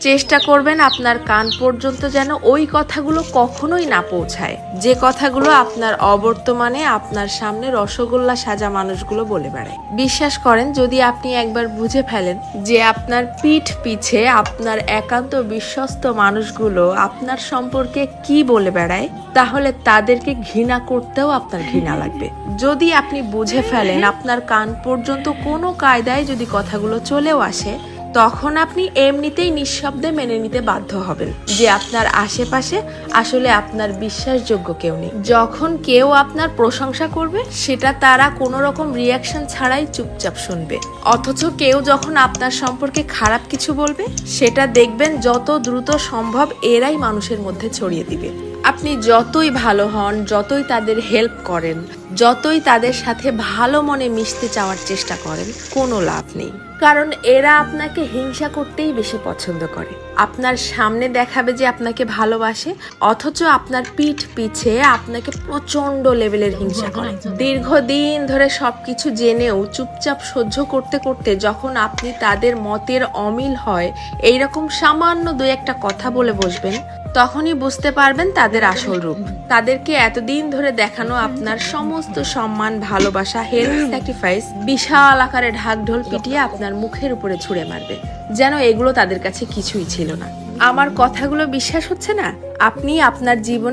চেষ্টা করবেন আপনার কান পর্যন্ত যেন ওই কথাগুলো কখনোই না পৌঁছায়, যে কথাগুলো আপনার অবর্তমানে আপনার সামনে রসগোল্লা সাজা মানুষগুলো বলে বেড়ায়। বিশ্বাস করেন, যদি আপনি একবার বুঝে ফেলেন যে আপনার পিঠ পিছে আপনার একান্ত বিশ্বস্ত মানুষগুলো আপনার সম্পর্কে কি বলে বেড়ায়, তাহলে তাদেরকে ঘৃণা করতেও আপনার ঘৃণা লাগবে। যদি আপনি বুঝে ফেলেন আপনার কান পর্যন্ত কোনো কায়দায় যদি কথাগুলো চলেও আসে, তখন আপনি এমনিতেই নিঃশব্দে মেনে নিতে বাধ্য হবেন যে আপনার আশেপাশে আসলে আপনার বিশ্বাসযোগ্য কেউ নেই। যখন কেউ আপনার প্রশংসা করবে, সেটা তারা কোনো রকম রিয়াকশন ছাড়াই চুপচাপ শুনবে। অথচ কেউ যখন আপনার সম্পর্কে খারাপ কিছু বলবে, সেটা দেখবেন যত দ্রুত সম্ভব এরাই মানুষের মধ্যে ছড়িয়ে দিবে। আপনি যতই ভালো হন, যতই তাদের হেল্প করেন, যতই তাদের সাথে ভালো মনে মিশতে চাওয়ার চেষ্টা করেন, কোনো লাভ নেই। কারণ এরা আপনাকে হিংসা করতেই বেশি পছন্দ করে। আপনার সামনে দেখাবে যে আপনাকে ভালোবাসে, অথচ আপনার পিঠ পিছে আপনাকে প্রচন্ড লেভেলের হিংসা করে। দীর্ঘদিন ধরে সবকিছু জেনেও চুপচাপ সহ্য করতে করতে যখন আপনি তাদের মতের অমিল হয় এইরকম সামান্য দুই একটা কথা বলে বসবেন, তখনই বুঝতে পারবেন তাদের আসল রূপ। তাদেরকে এতদিন ধরে দেখানো আপনার সমস্ত সম্মান, ভালোবাসা, হেল্প, স্যাক্রিফাইস বিশাল আকারে ঢাকঢোল পিটিয়ে আপনার মুখের উপরে ছুঁড়ে মারবে, যেন এগুলো তাদের কাছে কিছুই ছিল না। আমার কথাগুলো বিশ্বাস হচ্ছে না? আপনি আপনার জীবন